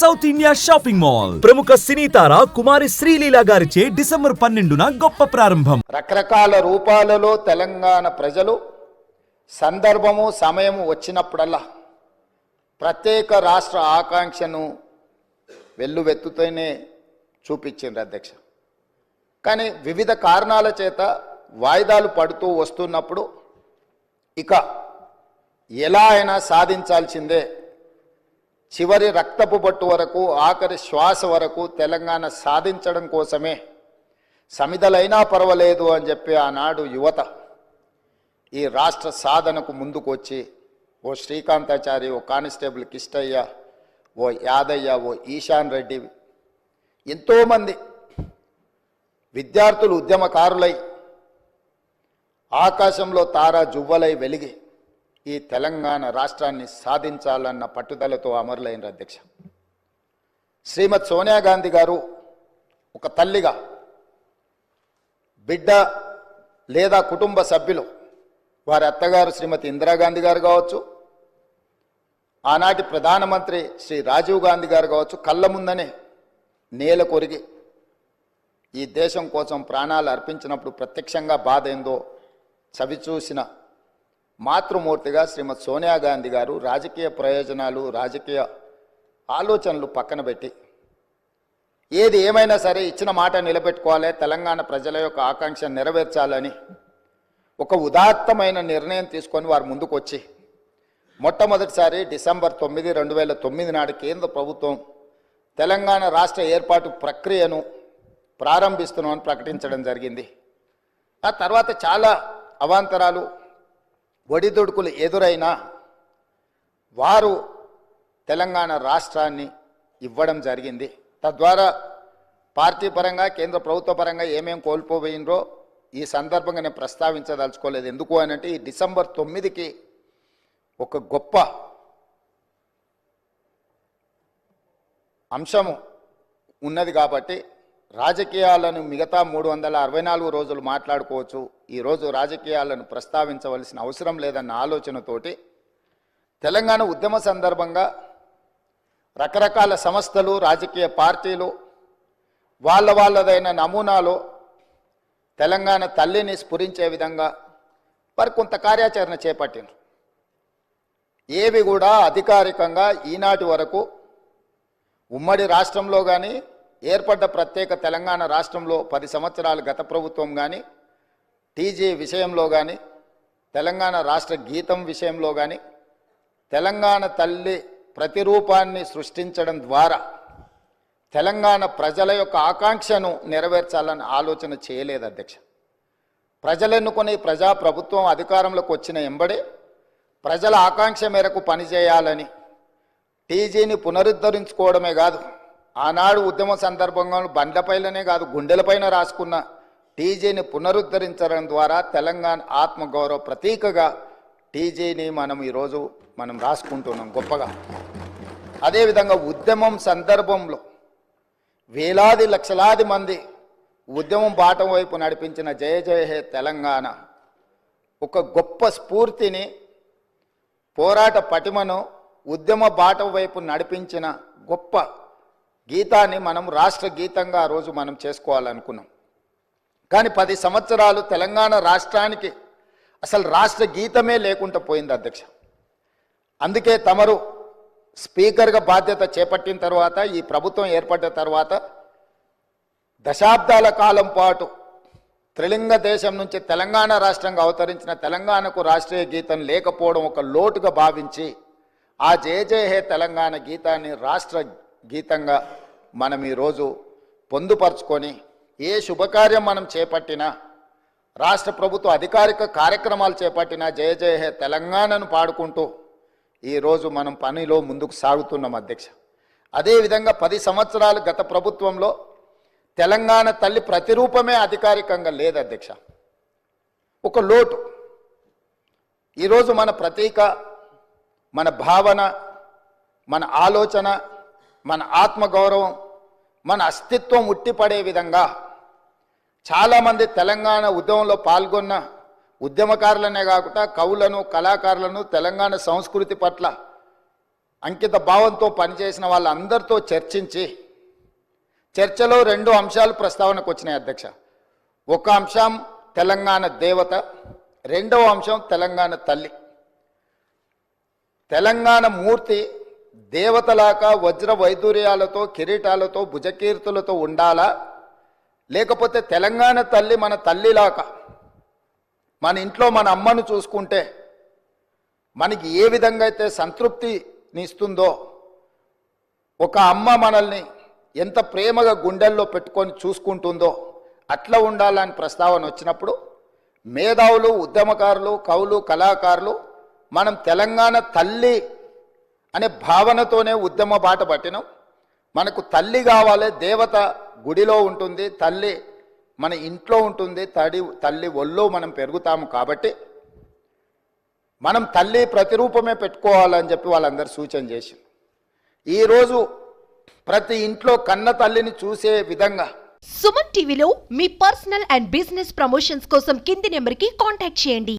South India shopping mall ప్రముఖ సినీ తార కుమారి శ్రీలీల గారిచే December 12న గొప్ప ప్రారంభం. రకరకాల రూపాలలో తెలంగాణ ప్రజలు సందర్భము సమయము వచ్చినప్పుడల్లా ప్రత్యేక రాష్ట్ర ఆకాంక్షను వెల్లువెత్తుతూనే చూపించింది అధ్యక్ష. కానీ వివిధ కారణాల చేత వాయిదాలు పడుతూ వస్తున్నప్పుడు ఇక ఎలా అయినా సాధించాల్సిందే, చివరి రక్తపు బొట్టు వరకు ఆఖరి శ్వాస వరకు తెలంగాణ సాధించడం కోసమే సమిధలైనా పర్వాలేదు అని చెప్పి ఆనాడు యువత ఈ రాష్ట్ర సాధనకు ముందుకు వచ్చి ఓ శ్రీకాంతాచారి, ఓ కానిస్టేబుల్ కిష్టయ్య, ఓ యాదయ్య, ఓ ఈశాన్ రెడ్డి, ఎంతోమంది విద్యార్థులు ఉద్యమకారులై ఆకాశంలో తారా జువ్వలై వెలిగి ఈ తెలంగాణ రాష్ట్రాన్ని సాధించాలన్న పట్టుదలతో అమరులైన అధ్యక్ష. శ్రీమతి సోనియా గాంధీ గారు ఒక తల్లిగా బిడ్డ లేదా కుటుంబ సభ్యులు, వారి అత్తగారు శ్రీమతి ఇందిరాగాంధీ గారు కావచ్చు, ఆనాటి ప్రధానమంత్రి శ్రీ రాజీవ్ గాంధీ గారు కావచ్చు, కళ్ళ ముందనే నేల కొరిగి ఈ దేశం కోసం ప్రాణాలు అర్పించినప్పుడు ప్రత్యక్షంగా బాధ ఏందో చవిచూసిన మాతృమూర్తిగా శ్రీమతి సోనియా గాంధీ గారు రాజకీయ ప్రయోజనాలు, రాజకీయ ఆలోచనలు పక్కన పెట్టి ఏది ఏమైనా సరే ఇచ్చిన మాట నిలబెట్టుకోవాలి, తెలంగాణ ప్రజల యొక్క ఆకాంక్ష నెరవేర్చాలని ఒక ఉదాత్తమైన నిర్ణయం తీసుకొని వారు ముందుకు వచ్చి మొట్టమొదటిసారి డిసెంబర్ 9, 2009 నాడు కేంద్ర ప్రభుత్వం తెలంగాణ రాష్ట్ర ఏర్పాటు ప్రక్రియను ప్రారంభిస్తున్నామని ప్రకటించడం జరిగింది. ఆ తర్వాత చాలా అవాంతరాలు, ఒడిదుడుకులు ఎదురైనా వారు తెలంగాణ రాష్ట్రాన్ని ఇవ్వడం జరిగింది. తద్వారా పార్టీ పరంగా కేంద్ర ప్రభుత్వ పరంగా ఏమేం కోల్పోయినరో ఈ సందర్భంగా నేను ప్రస్తావించదలుచుకోలేదు. ఎందుకు అనంటే ఈ డిసెంబర్ 9కి ఒక గొప్ప అంశము ఉన్నది కాబట్టి రాజకీయాలను మిగతా 364 రోజులు మాట్లాడుకోవచ్చు, ఈరోజు రాజకీయాలను ప్రస్తావించవలసిన అవసరం లేదన్న ఆలోచనతోటి తెలంగాణ ఉద్యమ సందర్భంగా రకరకాల సంస్థలు, రాజకీయ పార్టీలు వాళ్ళదైన నమూనాలో తెలంగాణ తల్లిని స్ఫురించే విధంగా వారు కొంత కార్యాచరణ చేపట్టినారు. ఏవి కూడా అధికారికంగా ఈనాటి వరకు ఉమ్మడి రాష్ట్రంలో కానీ ఏర్పడ్డ ప్రత్యేక తెలంగాణ రాష్ట్రంలో 10 సంవత్సరాలు గత ప్రభుత్వం కానీ టీజీ విషయంలో కానీ తెలంగాణ రాష్ట్ర గీతం విషయంలో కానీ తెలంగాణ తల్లి ప్రతిరూపాన్ని సృష్టించడం ద్వారా తెలంగాణ ప్రజల యొక్క ఆకాంక్షను నెరవేర్చాలని ఆలోచన చేయలేదు అధ్యక్ష. ప్రజలెన్నుకొని ప్రజాప్రభుత్వం అధికారంలోకి వచ్చిన ఎంబడే ప్రజల ఆకాంక్ష మేరకు పనిచేయాలని టీజీని పునరుద్ధరించుకోవడమే కాదు, ఆనాడు ఉద్యమ సందర్భంగా బండ్లపైలనే కాదు గుండెలపైన రాసుకున్న టీజీని పునరుద్ధరించడం ద్వారా తెలంగాణ ఆత్మగౌరవ ప్రతీకగా టీజీని ఈరోజు మనం రాసుకుంటున్నాం గొప్పగా. అదేవిధంగా ఉద్యమం సందర్భంలో వేలాది లక్షలాది మంది ఉద్యమం బాటం వైపు నడిపించిన జయ జయ హే తెలంగాణ ఒక గొప్ప స్ఫూర్తిని, పోరాట పటిమను ఉద్యమ బాటం వైపు నడిపించిన గొప్ప గీతాన్ని మనం రాష్ట్ర గీతంగా ఆ రోజు మనం చేసుకోవాలనుకున్నాం. కానీ 10 సంవత్సరాలు తెలంగాణ రాష్ట్రానికి అసలు రాష్ట్ర గీతమే లేకుండా పోయింది అధ్యక్ష. అందుకే తమరు స్పీకర్గా బాధ్యత చేపట్టిన తర్వాత, ఈ ప్రభుత్వం ఏర్పడ్డ తర్వాత దశాబ్దాల కాలం పాటు త్రిలింగ దేశం నుంచి తెలంగాణ రాష్ట్రంగా అవతరించిన తెలంగాణకు రాష్ట్రీయ గీతం లేకపోవడం ఒక లోటుగా భావించి ఆ జయ జయ హే తెలంగాణ గీతాన్ని రాష్ట్ర గీతంగా మనం ఈరోజు పొందుపరుచుకొని ఏ శుభకార్యం మనం చేపట్టినా, రాష్ట్ర ప్రభుత్వ అధికారిక కార్యక్రమాలు చేపట్టినా జయ జయ హే తెలంగాణను పాడుకుంటూ ఈరోజు మనం పనిలో ముందుకు సాగుతున్నాం అధ్యక్ష. అదేవిధంగా 10 సంవత్సరాలు గత ప్రభుత్వంలో తెలంగాణ తల్లి ప్రతిరూపమే అధికారికంగా లేదు అధ్యక్ష. ఒక లోటు. ఈరోజు మన ప్రతీక, మన భావన, మన ఆలోచన, మన ఆత్మగౌరవం, మన అస్తిత్వం ఉట్టిపడే విధంగా చాలామంది తెలంగాణ ఉద్యమంలో పాల్గొన్న ఉద్యమకారులనే కాకుండా కవులను, కళాకారులను, తెలంగాణ సంస్కృతి పట్ల అంకిత భావంతో పనిచేసిన వాళ్ళందరితో చర్చించి చర్చలో 2 అంశాలు ప్రస్తావనకు వచ్చినాయి అధ్యక్ష. ఒక అంశం తెలంగాణ దేవత, రెండవ అంశం తెలంగాణ తల్లి. తెలంగాణ మూర్తి దేవతలాగా వజ్ర వైదూర్యాలతో కిరీటాలతో భుజకీర్తులతో ఉండాలా, లేకపోతే తెలంగాణ తల్లి మన తల్లిలాగా మన ఇంట్లో మన అమ్మను చూసుకుంటే మనకి ఏ విధంగా అయితే సంతృప్తిని ఇస్తుందో, ఒక అమ్మ మనల్ని ఎంత ప్రేమగా గుండెల్లో పెట్టుకొని చూసుకుంటుందో అట్లా ఉండాలని ప్రస్తావన వచ్చినప్పుడు మేధావులు, ఉద్యమకారులు, కవులు, కళాకారులు మనం తెలంగాణ తల్లి అనే భావనతోనే ఉద్యమ బాట పట్టినాం. మనకు తల్లి కావాలి, దేవత గుడిలో ఉంటుంది, తల్లి మన ఇంట్లో ఉంటుంది, తల్లి ఒళ్ళో మనం పెరుగుతాము. కాబట్టి మనం తల్లి ప్రతిరూపమే పెట్టుకోవాలని చెప్పి వాళ్ళందరూ సూచన చేశారు. ఈరోజు ప్రతి ఇంట్లో కన్న తల్లిని చూసే విధంగా సుమన్ టీవీలో మీ పర్సనల్ అండ్ బిజినెస్ ప్రమోషన్స్ కోసం కింది నెంబర్కి కాంటాక్ట్ చేయండి.